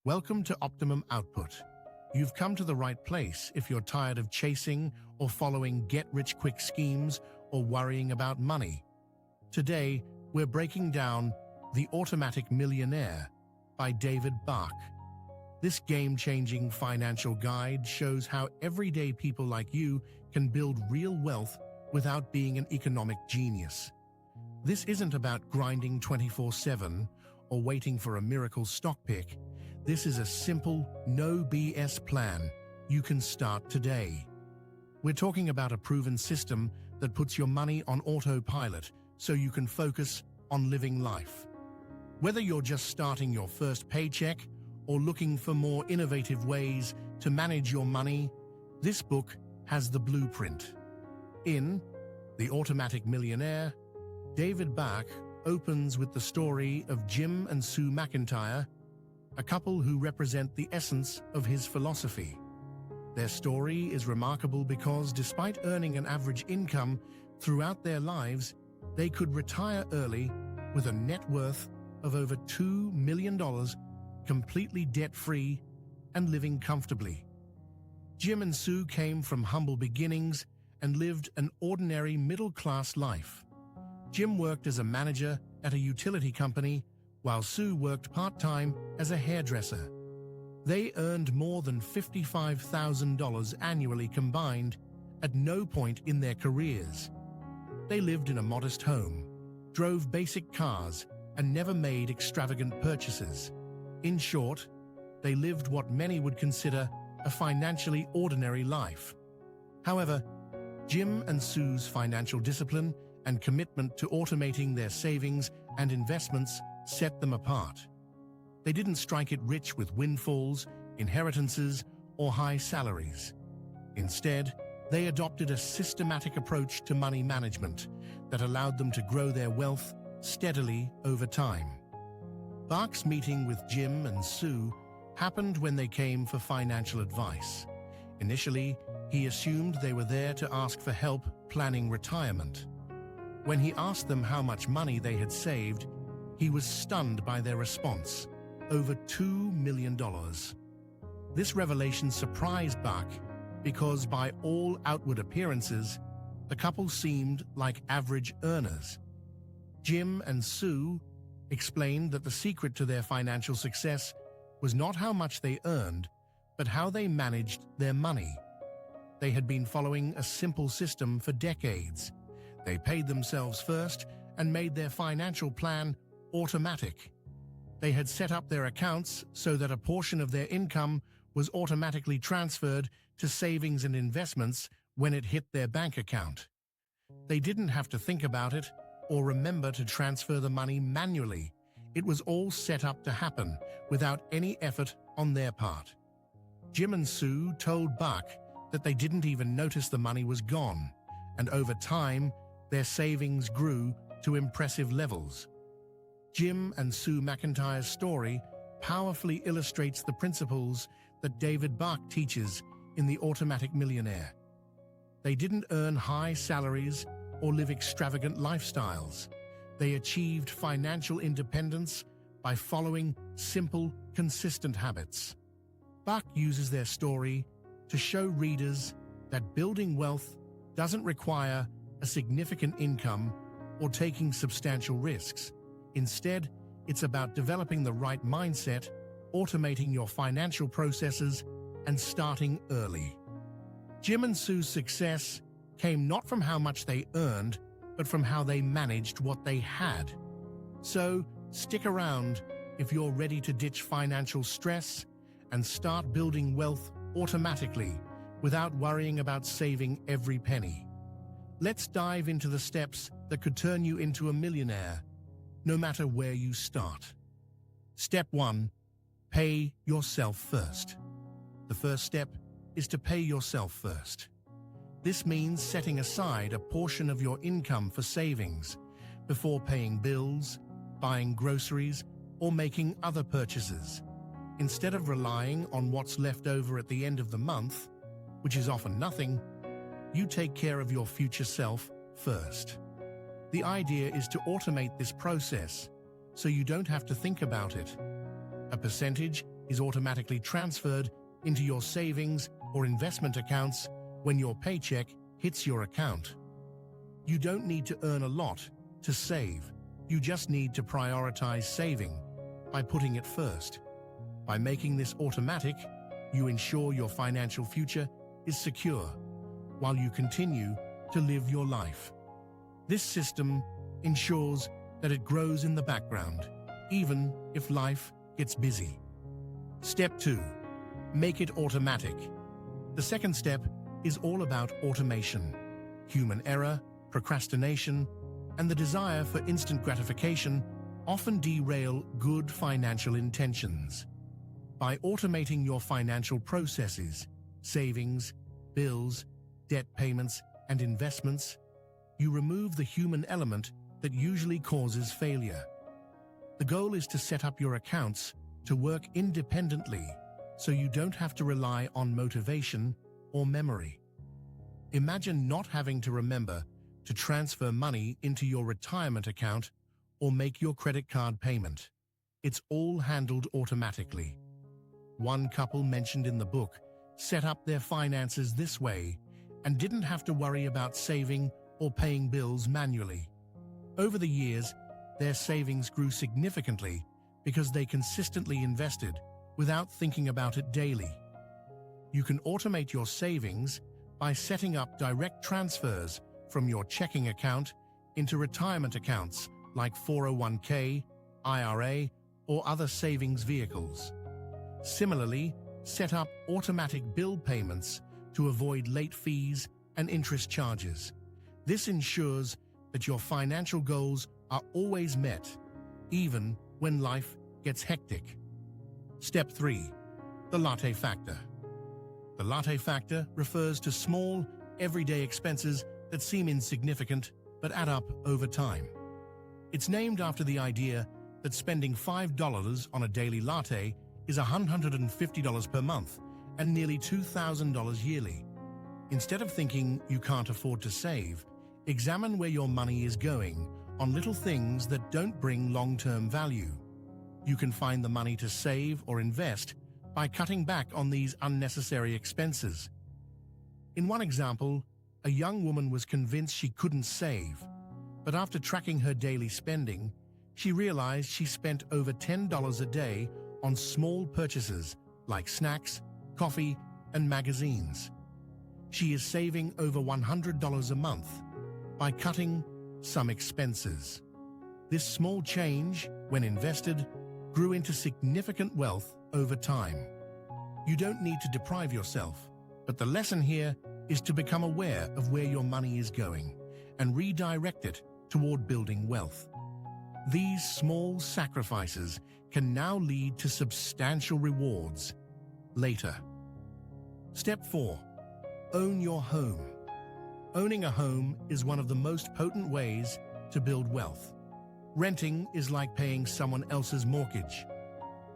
Welcome to Optimum Output. You've come to the right place if you're tired of chasing or following get-rich-quick schemes or worrying about money. Today, we're breaking down The Automatic Millionaire by David Bach. This game-changing financial guide shows how everyday people like you can build real wealth without being an economic genius. This isn't about grinding 24/7 or waiting for a miracle stock pick. This is a simple, no BS plan you can start today. We're talking about a proven system that puts your money on autopilot so you can focus on living life. Whether you're just starting your first paycheck or looking for more innovative ways to manage your money, this book has the blueprint. In The Automatic Millionaire, David Bach opens with the story of Jim and Sue McIntyre, a couple who represent the essence of his philosophy. Their story is remarkable because despite earning an average income throughout their lives, they could retire early with a net worth of over $2 million, completely debt-free and living comfortably. Jim and Sue came from humble beginnings and lived an ordinary middle-class life. Jim worked as a manager at a utility company, while Sue worked part-time as a hairdresser. They earned more than $55,000 annually combined at no point in their careers. They lived in a modest home, drove basic cars, and never made extravagant purchases. In short, they lived what many would consider a financially ordinary life. However, Jim and Sue's financial discipline and commitment to automating their savings and investments set them apart. They didn't strike it rich with windfalls, inheritances, or high salaries. Instead, they adopted a systematic approach to money management that allowed them to grow their wealth steadily over time. Bach's meeting with Jim and Sue happened when they came for financial advice. Initially, he assumed they were there to ask for help planning retirement. When he asked them how much money they had saved, he was stunned by their response: over $2 million. This revelation surprised Bach because by all outward appearances, the couple seemed like average earners. Jim and Sue explained that the secret to their financial success was not how much they earned, but how they managed their money. They had been following a simple system for decades. They paid themselves first and made their financial plan automatic. They had set up their accounts so that a portion of their income was automatically transferred to savings and investments when it hit their bank account. They didn't have to think about it or remember to transfer the money manually. It was all set up to happen without any effort on their part. Jim and Sue told Bach that they didn't even notice the money was gone, and over time, their savings grew to impressive levels. Jim and Sue McIntyre's story powerfully illustrates the principles that David Bach teaches in The Automatic Millionaire. They didn't earn high salaries or live extravagant lifestyles. They achieved financial independence by following simple, consistent habits. Bach uses their story to show readers that building wealth doesn't require a significant income or taking substantial risks. Instead, it's about developing the right mindset, automating your financial processes, and starting early. Jim and Sue's success came not from how much they earned, but from how they managed what they had. So, stick around if you're ready to ditch financial stress and start building wealth automatically without worrying about saving every penny. Let's dive into the steps that could turn you into a millionaire, no matter where you start. Step 1. Pay yourself first. The first step is to pay yourself first. This means setting aside a portion of your income for savings before paying bills, buying groceries, or making other purchases. Instead of relying on what's left over at the end of the month, which is often nothing, you take care of your future self first. The idea is to automate this process so you don't have to think about it. A percentage is automatically transferred into your savings or investment accounts when your paycheck hits your account. You don't need to earn a lot to save. You just need to prioritize saving by putting it first. By making this automatic, you ensure your financial future is secure while you continue to live your life. This system ensures that it grows in the background, even if life gets busy. Step 2. Make it automatic. The second step is all about automation. Human error, procrastination, and the desire for instant gratification often derail good financial intentions. By automating your financial processes, savings, bills, debt payments, and investments, you remove the human element that usually causes failure. The goal is to set up your accounts to work independently so you don't have to rely on motivation or memory. Imagine not having to remember to transfer money into your retirement account or make your credit card payment. It's all handled automatically. One couple mentioned in the book set up their finances this way and didn't have to worry about saving or paying bills manually. Over the years, their savings grew significantly because they consistently invested without thinking about it daily. You can automate your savings by setting up direct transfers from your checking account into retirement accounts like 401k, IRA, or other savings vehicles. Similarly, set up automatic bill payments to avoid late fees and interest charges. This ensures that your financial goals are always met, even when life gets hectic. Step 3. The latte factor. The latte factor refers to small, everyday expenses that seem insignificant but add up over time. It's named after the idea that spending $5 on a daily latte is $150 per month and nearly $2,000 yearly. Instead of thinking you can't afford to save, examine where your money is going on little things that don't bring long-term value. You can find the money to save or invest by cutting back on these unnecessary expenses. In one example, a young woman was convinced she couldn't save, but after tracking her daily spending, she realized she spent over $10 a day on small purchases like snacks, coffee, and magazines. She is saving over $100 a month by cutting some expenses. This small change, when invested, grew into significant wealth over time. You don't need to deprive yourself, but the lesson here is to become aware of where your money is going and redirect it toward building wealth. These small sacrifices can now lead to substantial rewards later. Step 4. Own your home. Owning a home is one of the most potent ways to build wealth. Renting is like paying someone else's mortgage.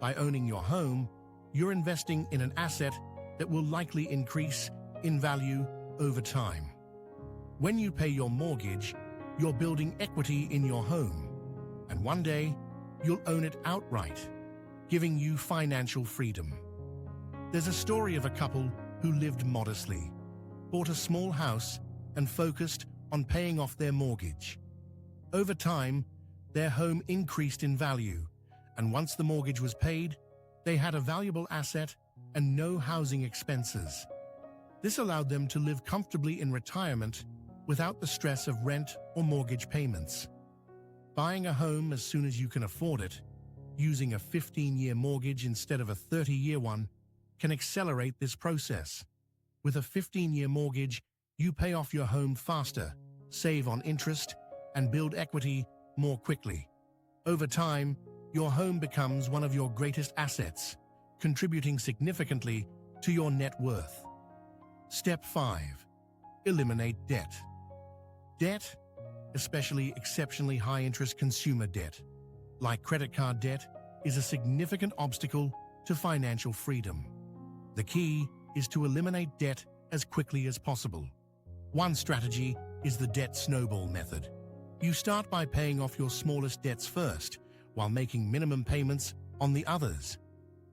By owning your home, you're investing in an asset that will likely increase in value over time. When you pay your mortgage, you're building equity in your home, and one day you'll own it outright, giving you financial freedom. There's a story of a couple who lived modestly, bought a small house, and focused on paying off their mortgage. Over time, their home increased in value, and once the mortgage was paid, they had a valuable asset and no housing expenses. This allowed them to live comfortably in retirement without the stress of rent or mortgage payments. Buying a home as soon as you can afford it, using a 15-year mortgage instead of a 30-year one, can accelerate this process. With a 15-year mortgage, you pay off your home faster, save on interest, and build equity more quickly. Over time, your home becomes one of your greatest assets, contributing significantly to your net worth. Step 5. Eliminate debt. Debt, especially exceptionally high-interest consumer debt, like credit card debt, is a significant obstacle to financial freedom. The key is to eliminate debt as quickly as possible. One strategy is the debt snowball method. You start by paying off your smallest debts first, while making minimum payments on the others.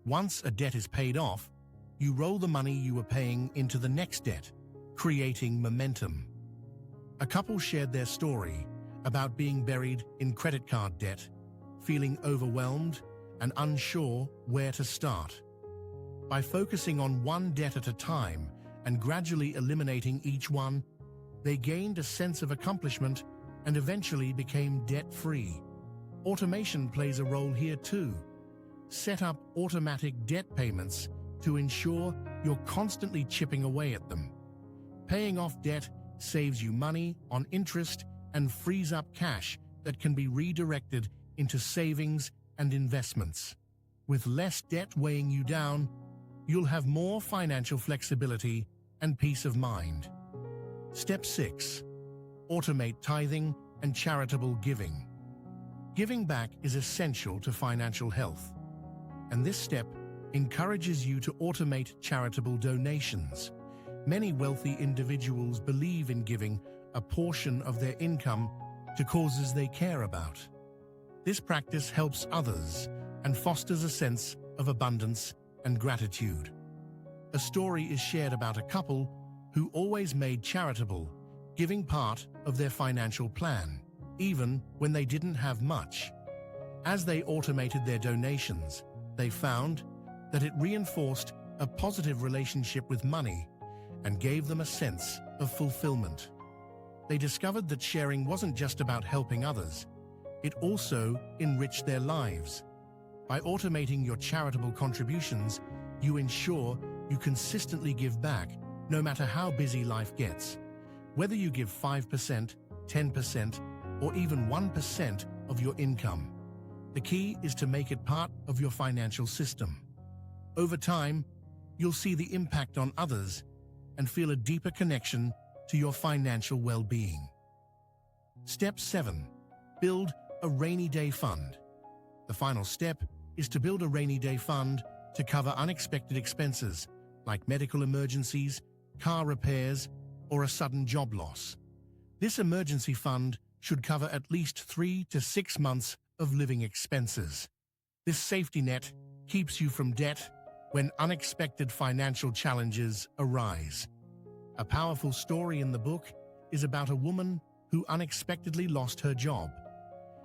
Once a debt is paid off, you roll the money you were paying into the next debt, creating momentum. A couple shared their story about being buried in credit card debt, feeling overwhelmed and unsure where to start. By focusing on one debt at a time and gradually eliminating each one, they gained a sense of accomplishment and eventually became debt-free. Automation plays a role here too. Set up automatic debt payments to ensure you're constantly chipping away at them. Paying off debt saves you money on interest and frees up cash that can be redirected into savings and investments. With less debt weighing you down, you'll have more financial flexibility and peace of mind. Step 6. Automate tithing and charitable giving. Giving back is essential to financial health, and this step encourages you to automate charitable donations. Many wealthy individuals believe in giving a portion of their income to causes they care about. This practice helps others and fosters a sense of abundance and gratitude. A story is shared about a couple who always made charitable giving part of their financial plan, even when they didn't have much. As they automated their donations, they found that it reinforced a positive relationship with money and gave them a sense of fulfillment. They discovered that sharing wasn't just about helping others, it also enriched their lives. By automating your charitable contributions, you ensure you consistently give back no matter how busy life gets. Whether you give 5%, 10%, or even 1% of your income, the key is to make it part of your financial system. Over time, you'll see the impact on others and feel a deeper connection to your financial well-being. Step 7. Build a rainy day fund. The final step is to build a rainy day fund to cover unexpected expenses like medical emergencies, car repairs, or a sudden job loss. This emergency fund should cover at least 3 to 6 months of living expenses. This safety net keeps you from debt when unexpected financial challenges arise. A powerful story in the book is about a woman who unexpectedly lost her job.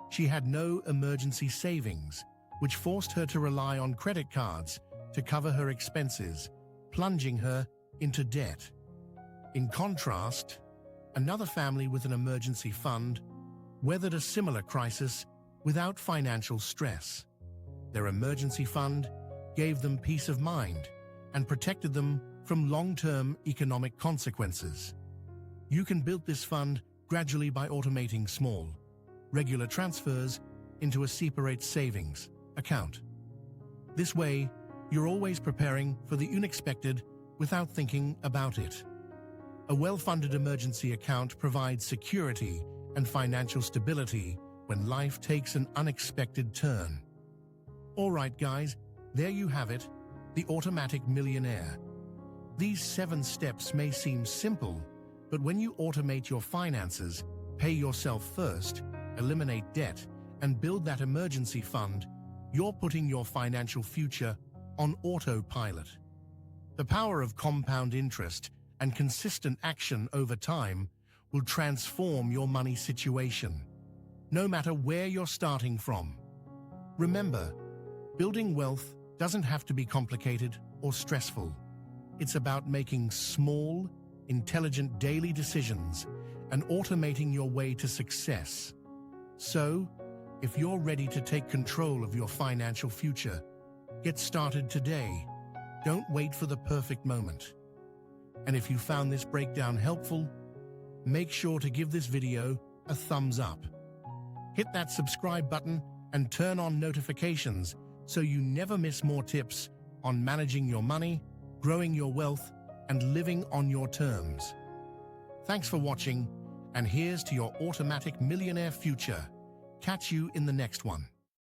She had no emergency savings, which forced her to rely on credit cards to cover her expenses, plunging her into debt. In contrast, another family with an emergency fund weathered a similar crisis without financial stress. Their emergency fund gave them peace of mind and protected them from long-term economic consequences. You can build this fund gradually by automating small, regular transfers into a separate savings account. This way, you're always preparing for the unexpected without thinking about it. A well-funded emergency account provides security and financial stability when life takes an unexpected turn. All right, guys, there you have it, the Automatic Millionaire. These 7 steps may seem simple, but when you automate your finances, pay yourself first, eliminate debt, and build that emergency fund, you're putting your financial future on autopilot. The power of compound interest and consistent action over time will transform your money situation, no matter where you're starting from. Remember, building wealth doesn't have to be complicated or stressful. It's about making small, intelligent daily decisions and automating your way to success. So, if you're ready to take control of your financial future, get started today. Don't wait for the perfect moment. And if you found this breakdown helpful, make sure to give this video a thumbs up. Hit that subscribe button and turn on notifications so you never miss more tips on managing your money, growing your wealth, and living on your terms. Thanks for watching, and here's to your automatic millionaire future. Catch you in the next one.